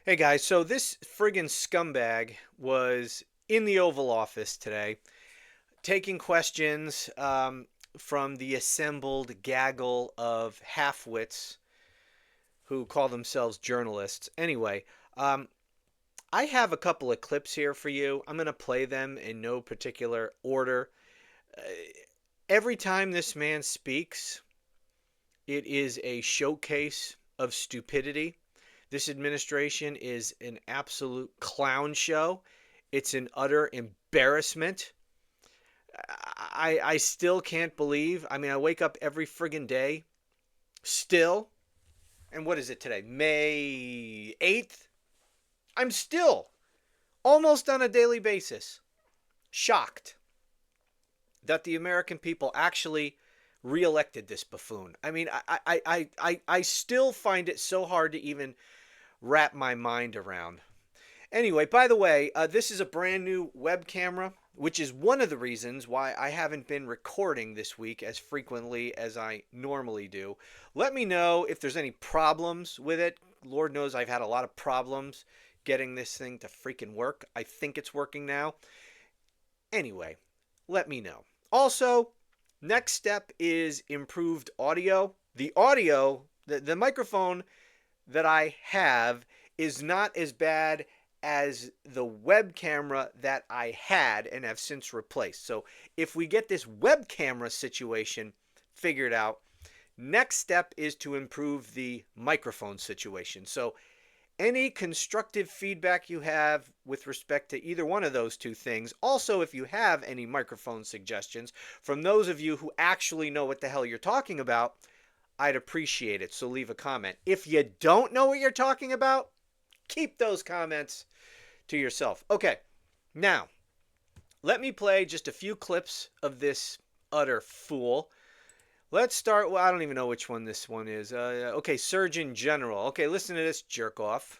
Hey guys, so this friggin' scumbag was in the Oval Office today taking questions from the assembled gaggle of half-wits who call themselves journalists. Anyway, um, I have a couple of clips here for you. I'm going to play them in no particular order. Uh, every time this man speaks, it is a showcase of stupidity. This administration is an absolute clown show. It's an utter embarrassment. I still can't believe. I mean, I wake up every friggin' day still. And what is it today? May 8th? I'm still almost on a daily basis shocked that the American people actually reelected this buffoon. I mean, I still find it so hard to even wrap my mind around. Anyway, by the way, this is a brand new web camera, which is one of the reasons why I haven't been recording this week as frequently as I normally do. Let me know if there's any problems with it. Lord knows I've had a lot of problems getting this thing to freaking work. I think it's working now. Anyway, let me know. Also, next step is improved audio. The microphone that I have is not as bad as the web camera that I had and have since replaced. So if we get this web camera situation figured out, next step is to improve the microphone situation. So any constructive feedback you have with respect to either one of those two things, also if you have any microphone suggestions from those of you who actually know what the hell you're talking about, I'd appreciate it. So leave a comment. If you don't know what you're talking about, keep those comments to yourself. Okay, now let me play just a few clips of this utter fool. Let's start. Well, I don't even know which one this one is. Okay, Surgeon General. Okay, listen to this jerk off.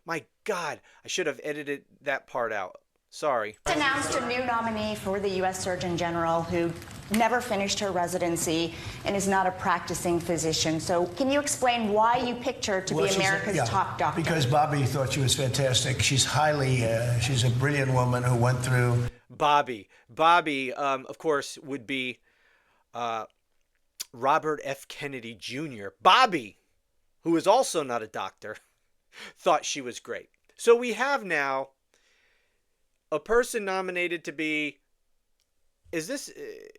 My God, I should have edited that part out. Sorry. Announced a new nominee for the U.S. Surgeon General who never finished her residency and is not a practicing physician. So can you explain why you picked her to be America's top doctor? Because Bobby thought she was fantastic. She's she's a brilliant woman who went through... Bobby, of course, would be Robert F. Kennedy Jr. Bobby, who is also not a doctor, thought she was great. So we have now a person nominated to be,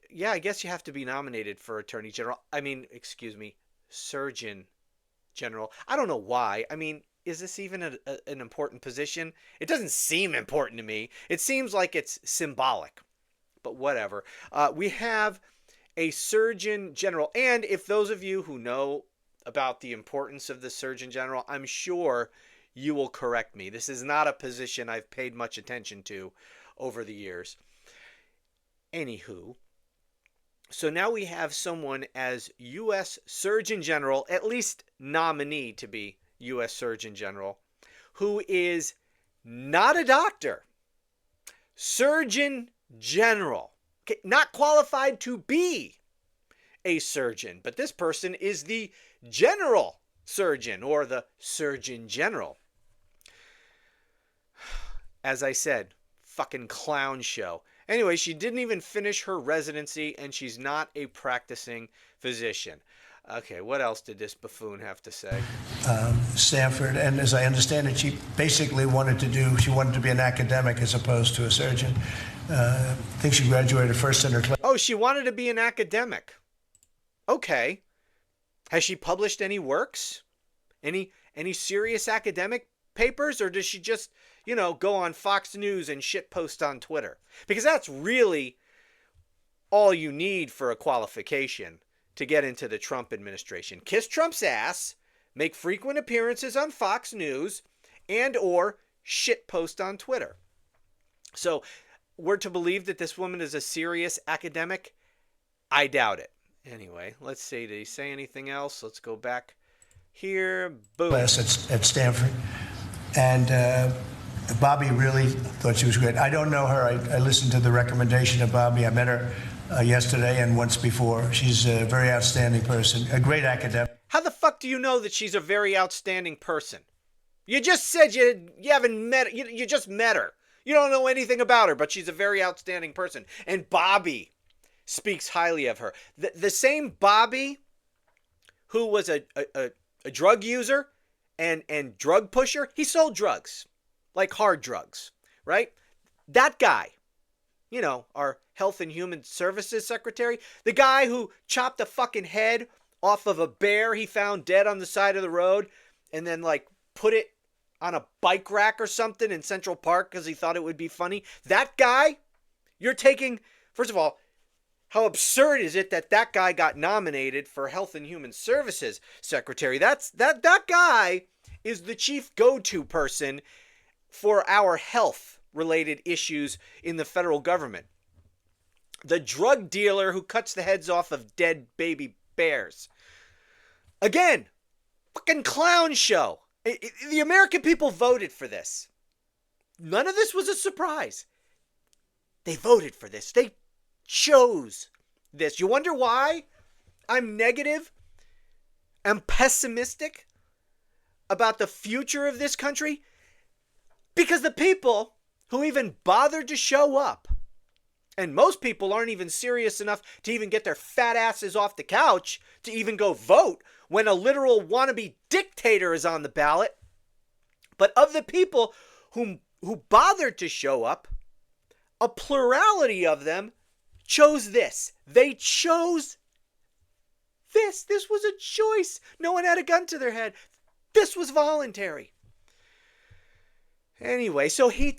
yeah, I guess you have to be nominated for Attorney General. I mean, excuse me, Surgeon General. I don't know why. I mean, is this even an important position? It doesn't seem important to me. It seems like it's symbolic, but whatever. We have a Surgeon General. And if those of you who know about the importance of the Surgeon General, I'm sure you will correct me. This is not a position I've paid much attention to over the years. Anywho, so now we have someone as U.S. Surgeon General, at least nominee to be U.S. Surgeon General, who is not a doctor. Surgeon General. Okay, not qualified to be a surgeon, but this person is the general surgeon or the Surgeon General. As I said, fucking clown show. Anyway, she didn't even finish her residency and she's not a practicing physician. Okay, what else did this buffoon have to say? Stanford, and as I understand it, she basically wanted to be an academic as opposed to a surgeon. I think she graduated first in her class. Oh, she wanted to be an academic. Okay. Has she published any works? Any serious academic papers, or does she just, go on Fox News and shitpost on Twitter? Because that's really all you need for a qualification to get into the Trump administration. Kiss Trump's ass, make frequent appearances on Fox News, and or shitpost on Twitter. So we're to believe that this woman is a serious academic? I doubt it. Anyway, let's see. Did he say anything else? Let's go back here. Boom. Class at Stanford. And Bobby really thought she was great. I don't know her. I listened to the recommendation of Bobby. I met her yesterday and once before. She's a very outstanding person, a great academic. How the fuck do you know that she's a very outstanding person? You just said you haven't met, you just met her. You don't know anything about her, but she's a very outstanding person. And Bobby speaks highly of her. The same Bobby who was a drug user and drug pusher, he sold drugs, like hard drugs, right? That guy, you know, our Health and Human Services Secretary, the guy who chopped a fucking head off of a bear he found dead on the side of the road and then like put it on a bike rack or something in Central Park because he thought it would be funny. That guy, you're taking, first of all, how absurd is it that that guy got nominated for Health and Human Services Secretary? That guy is the chief go-to person for our health-related issues in the federal government. The drug dealer who cuts the heads off of dead baby bears. Again, fucking clown show. The American people voted for this. None of this was a surprise. They voted for this. They chose this. You wonder why I'm negative and pessimistic about the future of this country? Because the people who even bothered to show up, and most people aren't even serious enough to even get their fat asses off the couch to even go vote when a literal wannabe dictator is on the ballot. But of the people who bothered to show up, a plurality of them chose this. They chose this. This was a choice. No one had a gun to their head. This was voluntary. Anyway, so he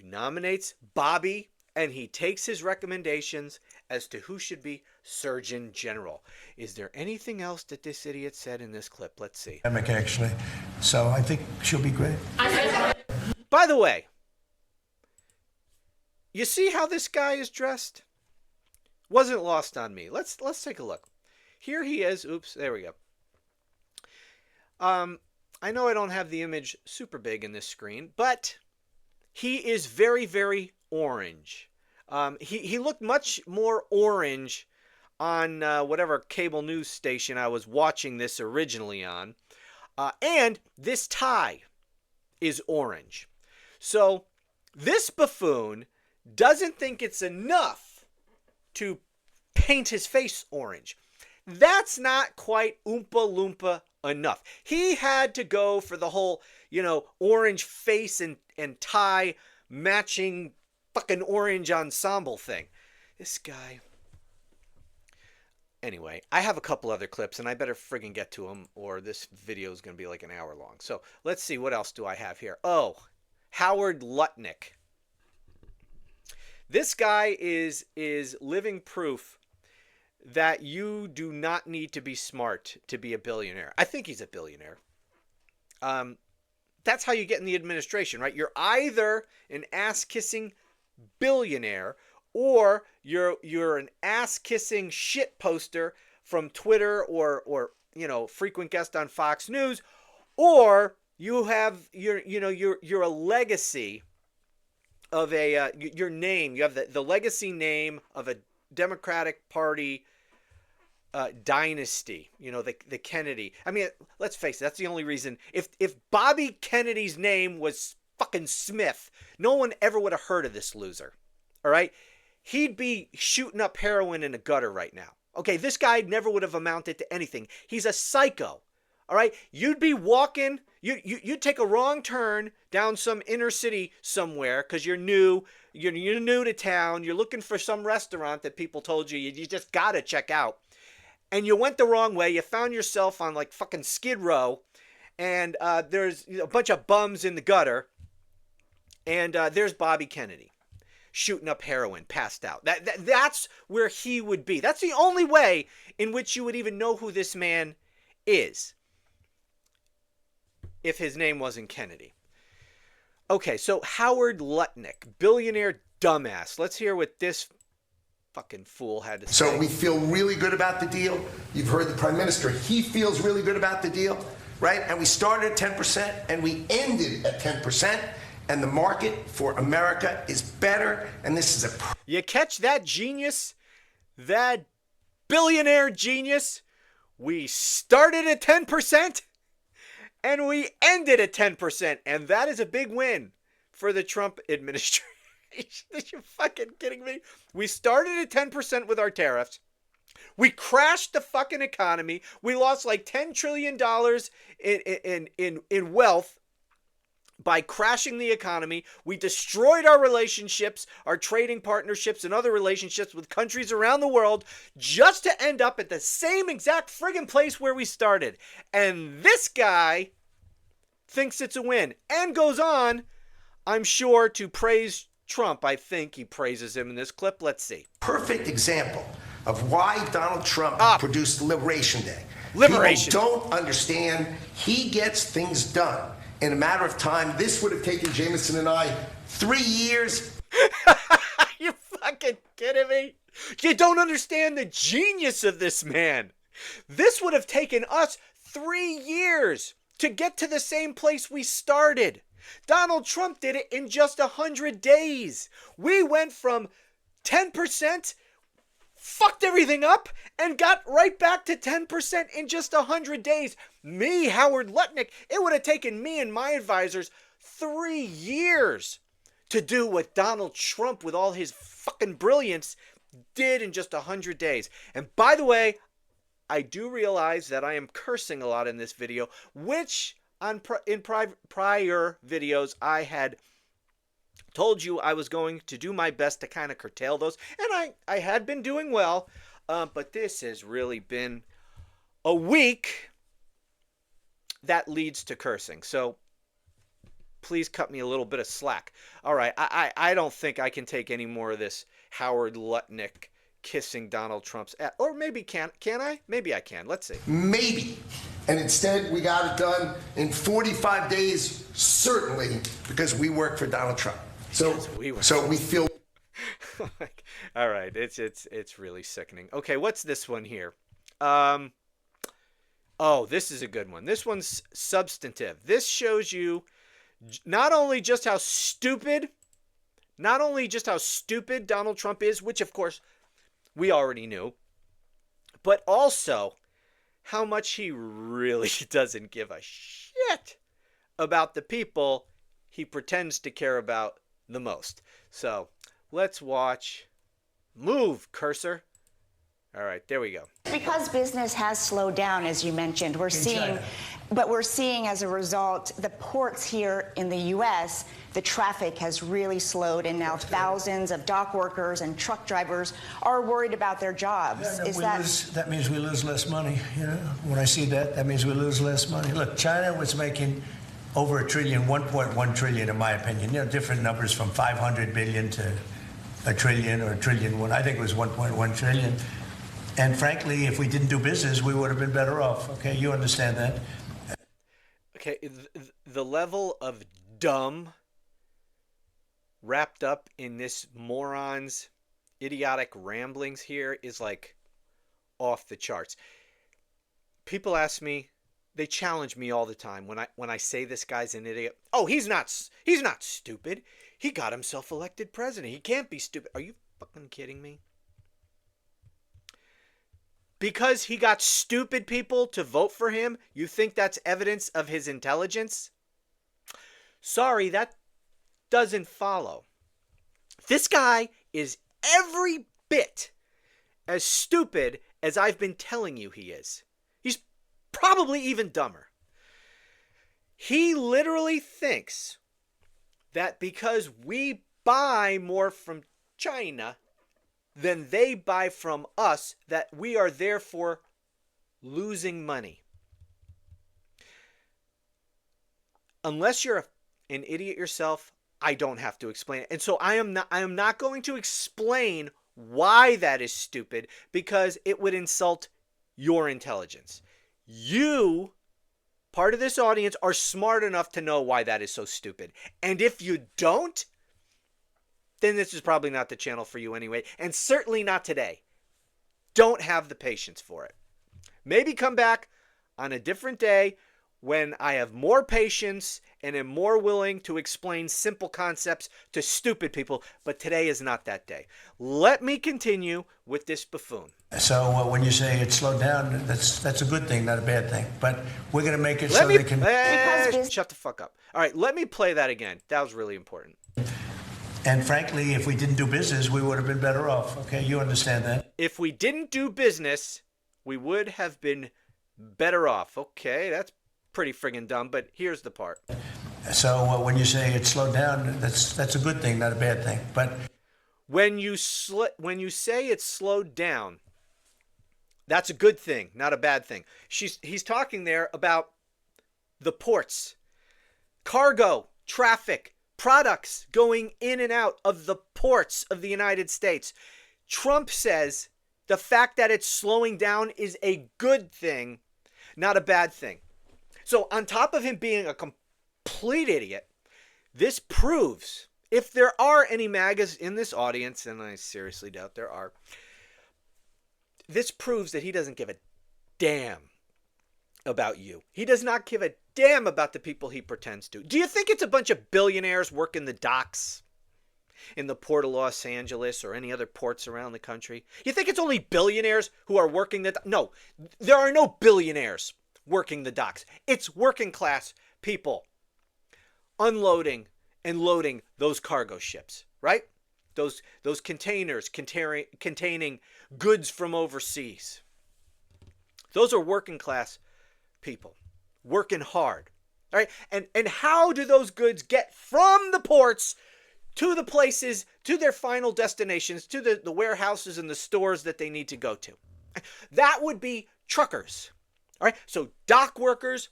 nominates Bobby, and he takes his recommendations as to who should be Surgeon General. Is there anything else that this idiot said in this clip? Let's see. Actually, so I think she'll be great. By the way, you see how this guy is dressed? Wasn't lost on me. Let's take a look. Here he is. Oops, there we go. I know I don't have the image super big in this screen, but he is very, very orange. He looked much more orange on whatever cable news station I was watching this originally on. And this tie is orange. So this buffoon doesn't think it's enough to paint his face orange. That's not quite Oompa Loompa enough. He had to go for the whole, orange face and tie matching fucking orange ensemble thing. This guy. Anyway, I have a couple other clips and I better friggin' get to them or this video is going to be like an hour long. So let's see, what else do I have here? Oh, Howard Lutnick. This guy is living proof that you do not need to be smart to be a billionaire. I think he's a billionaire. That's how you get in the administration, right? You're either an ass-kissing billionaire or you're an ass-kissing shit poster from Twitter or frequent guest on Fox News, or you have you're a legacy of your name. You have the legacy name of a Democratic Party dynasty, the Kennedy. I mean, let's face it, that's the only reason. If Bobby Kennedy's name was fucking Smith, no one ever would have heard of this loser. All right? He'd be shooting up heroin in a gutter right now. Okay, this guy never would have amounted to anything. He's a psycho. All right? You'd be walking, you'd take a wrong turn down some inner city somewhere because you're new to town, you're looking for some restaurant that people told you just got to check out. And you went the wrong way. You found yourself on like fucking Skid Row, and there's a bunch of bums in the gutter, and there's Bobby Kennedy shooting up heroin, passed out. That's where he would be. That's the only way in which you would even know who this man is if his name wasn't Kennedy. Okay, so Howard Lutnick, billionaire dumbass. Let's hear what this fucking fool had to say. So we feel really good about the deal. You've heard the Prime Minister. He feels really good about the deal, right? And we started at 10% and we ended at 10%. And the market for America is better. And this is You catch that genius? That billionaire genius? We started at 10% and we ended at 10%. And that is a big win for the Trump administration. Are you fucking kidding me? We started at 10% with our tariffs. We crashed the fucking economy. We lost like $10 trillion in wealth by crashing the economy. We destroyed our relationships, our trading partnerships, and other relationships with countries around the world just to end up at the same exact friggin' place where we started. And this guy thinks it's a win and goes on, I'm sure, to praise Trump. I think he praises him in this clip. Let's see. Perfect example of why Donald Trump produced Liberation Day. Liberation. People don't understand. He gets things done in a matter of time. This would have taken Jameson and I 3 years. Are you fucking kidding me? You don't understand the genius of this man. This would have taken us 3 years to get to the same place we started. Donald Trump did it in just 100 days. We went from 10%, fucked everything up, and got right back to 10% in just 100 days. Me, Howard Lutnick, it would have taken me and my advisors 3 years to do what Donald Trump, with all his fucking brilliance, did in just 100 days. And by the way, I do realize that I am cursing a lot in this video, which in prior videos I had told you I was going to do my best to kind of curtail those, and I had been doing well, but this has really been a week that leads to cursing, so please cut me a little bit of slack. All right, I don't think I can take any more of this Howard Lutnick kissing Donald Trump's ass. Or maybe can I? Maybe I can. Let's see. Maybe. And instead, we got it done in 45 days, certainly, because we work for Donald Trump. So we feel. All right, it's really sickening. Okay, what's this one here? Oh, this is a good one. This one's substantive. This shows you not only just how stupid Donald Trump is, which of course we already knew, but also how much he really doesn't give a shit about the people he pretends to care about the most. So let's watch. Move, cursor. All right, there we go. Because business has slowed down, as you mentioned, we're seeing as a result, the ports here in the U.S., the traffic has really slowed, and now thousands of dock workers and truck drivers are worried about their jobs. That means we lose less money. You know, when I see that, that means we lose less money. Look, China was making over $1 trillion, 1.1 trillion, in my opinion. You know, different numbers from 500 billion to $1 trillion or $1 trillion. I think it was 1.1 trillion. And frankly, if we didn't do business, we would have been better off. Okay, you understand that. Okay, the level of dumb wrapped up in this moron's idiotic ramblings here is like off the charts. People ask me, they challenge me all the time when I say this guy's an idiot. Oh, he's not stupid. He got himself elected president. He can't be stupid. Are you fucking kidding me? Because he got stupid people to vote for him, you think that's evidence of his intelligence? Sorry, that doesn't follow. This guy is every bit as stupid as I've been telling you he is. He's probably even dumber. He literally thinks that because we buy more from China than they buy from us, that we are therefore losing money. Unless you're an idiot yourself, I don't have to explain it. And so I am not going to explain why that is stupid, because it would insult your intelligence. You, part of this audience, are smart enough to know why that is so stupid. And if you don't, then this is probably not the channel for you anyway, and certainly not today. Don't have the patience for it. Maybe come back on a different day when I have more patience and am more willing to explain simple concepts to stupid people. But today is not that day. Let me continue with this buffoon. So when you say it slowed down, that's a good thing, not a bad thing. But we're going to make it Let so me they can. shut the fuck up. All right, let me play that again. That was really important. And frankly, if we didn't do business, we would have been better off. Okay, you understand that? If we didn't do business, we would have been better off. Okay, that's pretty friggin' dumb, but here's the part. So when you say it slowed down, that's a good thing, not a bad thing. But when you say it's slowed down, that's a good thing, not a bad thing. He's talking there about the ports, cargo, traffic, products going in and out of the ports of the United States. Trump says the fact that it's slowing down is a good thing, not a bad thing. So on top of him being a complete idiot, this proves, if there are any MAGAs in this audience, and I seriously doubt there are, this proves that he doesn't give a damn about you. He does not give a damn about the people he pretends to. Do you think it's a bunch of billionaires working the docks in the port of Los Angeles or any other ports around the country? You think it's only billionaires who are working the No, there are no billionaires working the docks. It's working class people unloading and loading those cargo ships, right? Those containers containing goods from overseas. Those are working class people working hard. All right? And how do those goods get from the ports to the places, to their final destinations, to the warehouses and the stores that they need to go to? That would be truckers. All right? So dock workers,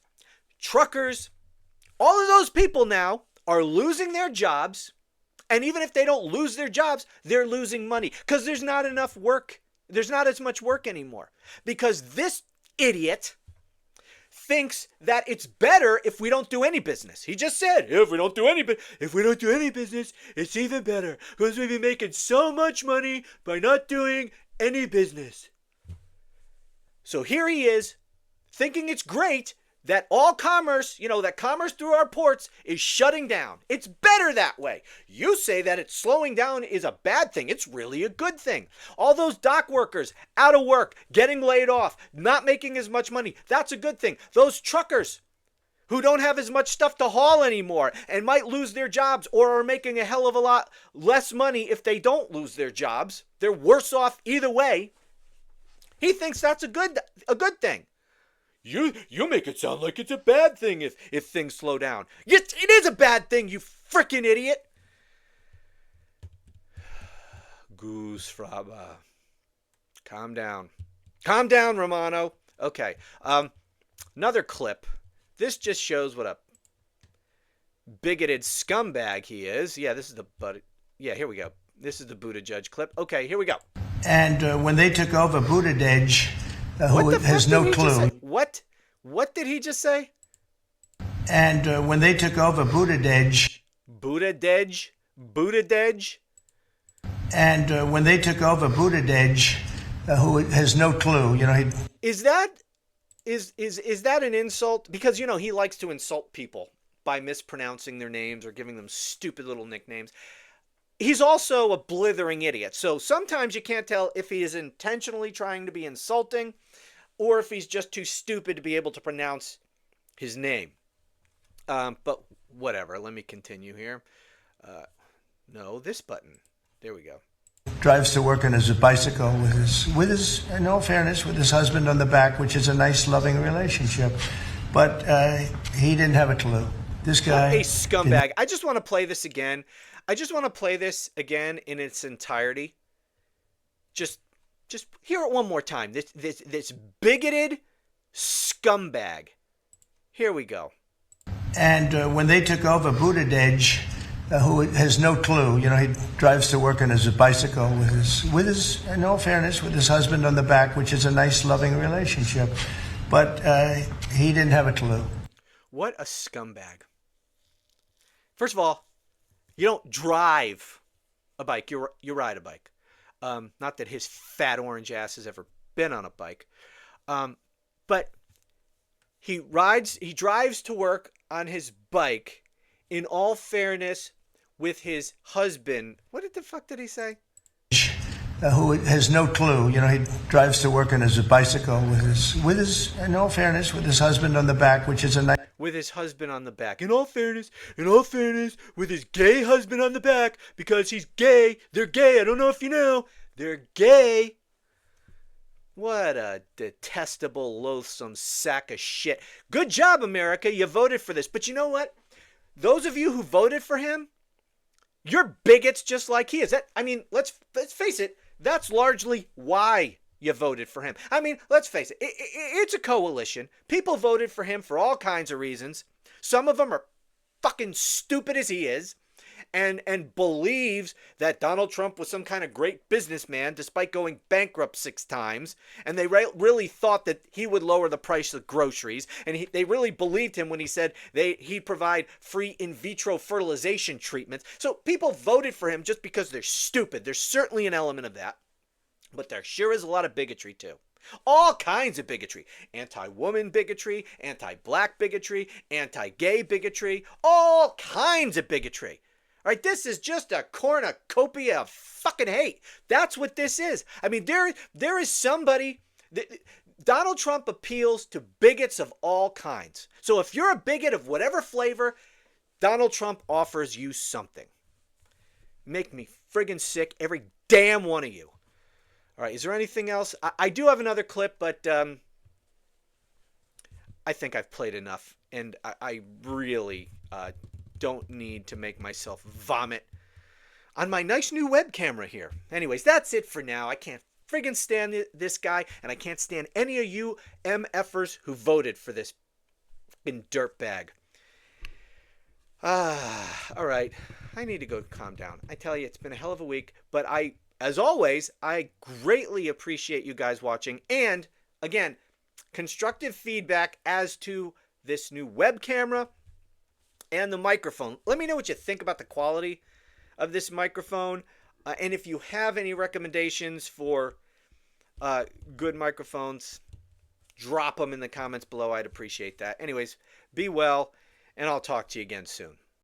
truckers, all of those people now are losing their jobs. And even if they don't lose their jobs, they're losing money because there's not enough work. There's not as much work anymore because this idiot thinks that it's better if we don't do any business. He just said, if we don't do any business, it's even better because we've been making so much money by not doing any business. So here he is thinking it's great that all commerce, that commerce through our ports is shutting down. It's better that way. You say that it's slowing down is a bad thing. It's really a good thing. All those dock workers out of work, getting laid off, not making as much money, that's a good thing. Those truckers who don't have as much stuff to haul anymore and might lose their jobs or are making a hell of a lot less money if they don't lose their jobs. They're worse off either way. He thinks that's a good thing. You make it sound like it's a bad thing if things slow down. Yes, it is a bad thing, you freaking idiot. Goose Fraba. Calm down. Calm down, Romano. Okay. Another clip. This just shows what a bigoted scumbag he is. Yeah, this is here we go. This is the Buttigieg clip. Okay, here we go. And when they took over Buttigieg, who has no clue. What did he just say? And when they took over Buttigieg. And when they took over Buttigieg, who has no clue, Is that an insult? Because he likes to insult people by mispronouncing their names or giving them stupid little nicknames. He's also a blithering idiot. So sometimes you can't tell if he is intentionally trying to be insulting or if he's just too stupid to be able to pronounce his name. But whatever. Let me continue here. No, this button. There we go. Drives to work on his bicycle with his, in all fairness, with his husband on the back, which is a nice, loving relationship. But he didn't have a clue. This guy... What a scumbag. I just want to play this again. I just want to play this again in its entirety. Just hear it one more time. This bigoted scumbag. Here we go. And when they took over Buttigieg, who has no clue, he drives to work on his bicycle with his, in all fairness, with his husband on the back, which is a nice, loving relationship. But he didn't have a clue. What a scumbag. First of all, you don't drive a bike. You ride a bike. Not that his fat orange ass has ever been on a bike. But He drives to work on his bike, in all fairness, with his husband. What the fuck did he say? Who has no clue. You know, he drives to work on his bicycle with his, in all fairness, with his husband on the back, which is a nice. With his husband on the back. In all fairness, with his gay husband on the back, because he's gay. They're gay. I don't know if you know. They're gay. What a detestable, loathsome sack of shit. Good job, America. You voted for this. But you know what? Those of you who voted for him, you're bigots just like he is. Let's face it. That's largely why you voted for him. Let's face it. It's a coalition. People voted for him for all kinds of reasons. Some of them are fucking stupid as he is, and believes that Donald Trump was some kind of great businessman despite going bankrupt 6 times. And they really thought that he would lower the price of groceries. And they really believed him when he said he'd provide free in vitro fertilization treatments. So people voted for him just because they're stupid. There's certainly an element of that. But there sure is a lot of bigotry too. All kinds of bigotry. Anti-woman bigotry, anti-black bigotry, anti-gay bigotry, all kinds of bigotry. All right, this is just a cornucopia of fucking hate. That's what this is. There is somebody. Donald Trump appeals to bigots of all kinds. So if you're a bigot of whatever flavor, Donald Trump offers you something. Make me friggin' sick, every damn one of you. All right, is there anything else? I do have another clip, but I think I've played enough, and I really don't need to make myself vomit on my nice new web camera here. Anyways, that's it for now. I can't friggin' stand this guy, and I can't stand any of you MFers who voted for this fucking dirtbag. All right. I need to go calm down. I tell you, it's been a hell of a week, but as always, I greatly appreciate you guys watching. And again, constructive feedback as to this new web camera and the microphone. Let me know what you think about the quality of this microphone. And if you have any recommendations for good microphones, drop them in the comments below. I'd appreciate that. Anyways, be well, and I'll talk to you again soon.